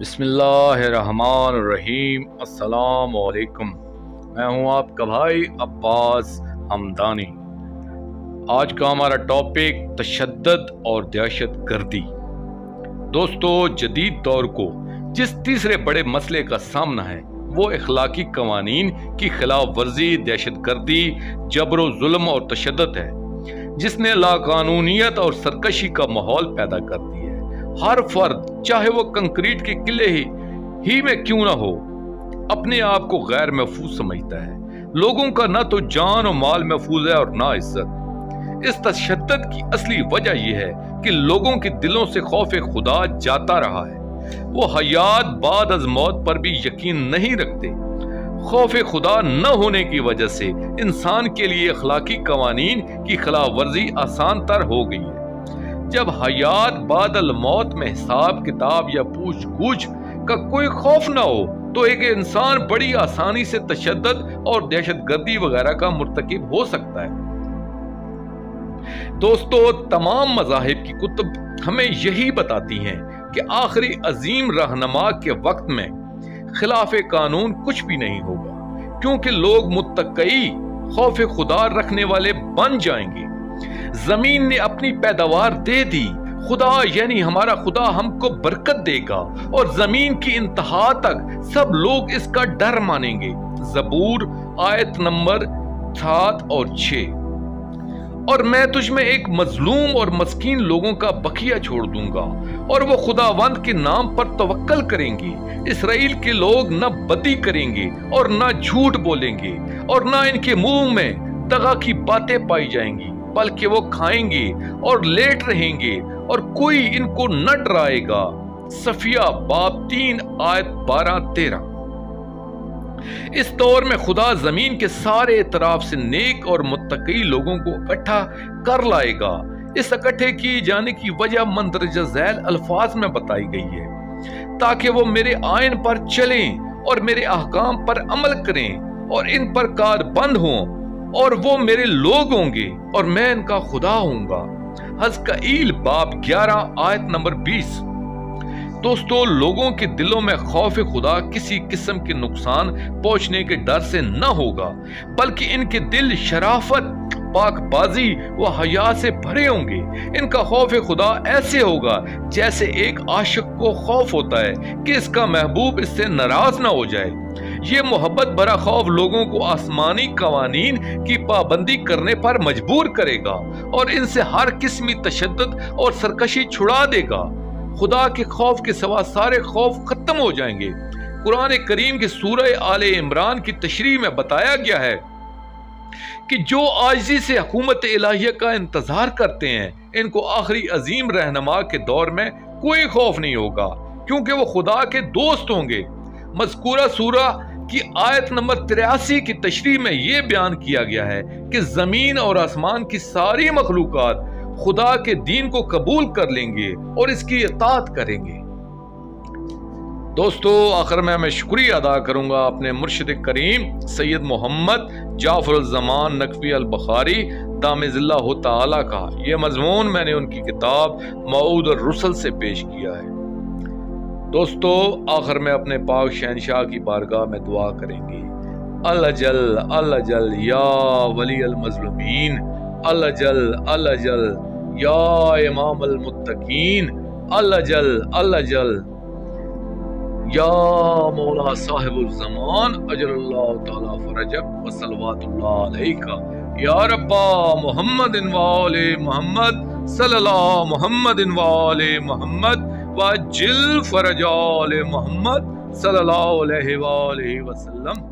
بسم اللہ الرحمن الرحیم۔ السلام علیکم، میں ہوں آپ کا بھائی عباس حمدانی۔ آج کا ہمارا ٹاپک تشدد اور دہشت گردی۔ دوستو، جدید دور کو جس تیسرے بڑے مسئلے کا سامنا ہے وہ اخلاقی قوانین کی خلاف ورزی، دہشت گردی، جبر و ظلم اور تشدد ہے، جس نے لاقانونیت اور سرکشی کا ماحول پیدا کر دیا ہے۔ ہر فرد، چاہے وہ کنکریٹ کے قلعے ہی میں کیوں نہ ہو، اپنے آپ کو غیر محفوظ سمجھتا ہے۔ لوگوں کا نہ تو جان و مال محفوظ ہے اور نہ عزت۔ اس تشدد کی اصلی وجہ یہ ہے کہ لوگوں کے دلوں سے خوف خدا جاتا رہا ہے۔ وہ حیات بعد از موت پر بھی یقین نہیں رکھتے۔ خوف خدا نہ ہونے کی وجہ سے انسان کے لیے اخلاقی قوانین کی خلاف ورزی آسان تر ہو گئی ہے۔ جب حیات بعد الموت میں حساب کتاب یا پوچھ گچھ کا کوئی خوف نہ ہو تو ایک انسان بڑی آسانی سے تشدد اور دہشت گردی وغیرہ کا مرتکب ہو سکتا ہے۔ دوستو، تمام مذاہب کی کتب ہمیں یہی بتاتی ہیں کہ آخری عظیم رہنما کے وقت میں خلاف قانون کچھ بھی نہیں ہوگا، کیونکہ لوگ متقی، خوف خدا رکھنے والے بن جائیں گے۔ زمین نے اپنی پیداوار دے دی، خدا یعنی ہمارا خدا ہم کو برکت دے گا اور زمین کی انتہا تک سب لوگ اس کا ڈر مانیں گے۔ زبور آیت نمبر 7 اور 6۔ اور میں تجھ میں ایک مظلوم اور مسکین لوگوں کا بقیہ چھوڑ دوں گا اور وہ خداوند کے نام پر توکل کریں گے۔ اسرائیل کے لوگ نہ بدی کریں گے اور نہ جھوٹ بولیں گے اور نہ ان کے منہ میں دغا کی باتیں پائی جائیں گی، بلکہ وہ کھائیں گے اور لیٹ رہیں گے اور کوئی ان کو نہ ڈرائے گا۔ صفیہ باب 3 آیت 12-13۔ اس دور میں خدا زمین کے سارے اطراف سے نیک اور متقی لوگوں کو اکٹھا کر لائے گا۔ اس اکٹھے کیے جانے کی وجہ مندرجہ ذیل الفاظ میں بتائی گئی ہے، تاکہ وہ میرے آئین پر چلیں اور میرے احکام پر عمل کریں اور ان پر کار بند ہوں، اور وہ میرے لوگ ہوں گے اور میں ان کا خدا ہوں گا۔ حزقیل باب 11 آیت نمبر 20۔ دوستو، لوگوں کے دلوں میں خوف خدا کسی قسم کے نقصان پہنچنے کے ڈر سے نہ ہوگا، بلکہ ان کے دل شرافت، پاک بازی و حیا سے بھرے ہوں گے۔ ان کا خوف خدا ایسے ہوگا جیسے ایک عاشق کو خوف ہوتا ہے کہ اس کا محبوب اس سے ناراض نہ ہو جائے۔ یہ محبت بھرا خوف لوگوں کو آسمانی قوانین کی پابندی کرنے پر مجبور کرے گا اور ان سے ہر قسمی تشدد اور سرکشی چھڑا دے گا۔ خدا کے خوف کے سوا سارے خوف ختم ہو جائیں گے۔ قرآن کریم کی سورہ آل عمران کی تشریح میں بتایا گیا ہے کہ جو عاجزی سے حکومت الہیہ کا انتظار کرتے ہیں، ان کو آخری عظیم رہنما کے دور میں کوئی خوف نہیں ہوگا، کیونکہ وہ خدا کے دوست ہوں گے۔ مذکورہ سورہ کی آیت نمبر 83 کی تشریح میں یہ بیان کیا گیا ہے کہ زمین اور آسمان کی ساری مخلوقات خدا کے دین کو قبول کر لیں گے اور اس کی اطاعت کریں گے۔ دوستو، آخر میں شکریہ ادا کروں گا اپنے مرشد کریم سید محمد جعفر الزمان نقوی البخاری دامِ ظلہ تعالی کا۔ یہ مضمون میں نے ان کی کتاب موعود الرسل سے پیش کیا ہے۔ دوستو، آخر میں اپنے پاک شہنشاہ کی بارگاہ میں دعا کریں گے۔ اللہ جل یا ولی المظلومین، اللہ جل یا امام المتقین، اللہ جل یا مولا صاحب الزمان، اجل اللہ تعالی فرجک و صلوات اللہ علیکہ یا ربا محمد وآل محمد صلی اللہ محمد وآل محمد وجل فرج آل محمد صلی اللہ علیہ وآلہ وسلم۔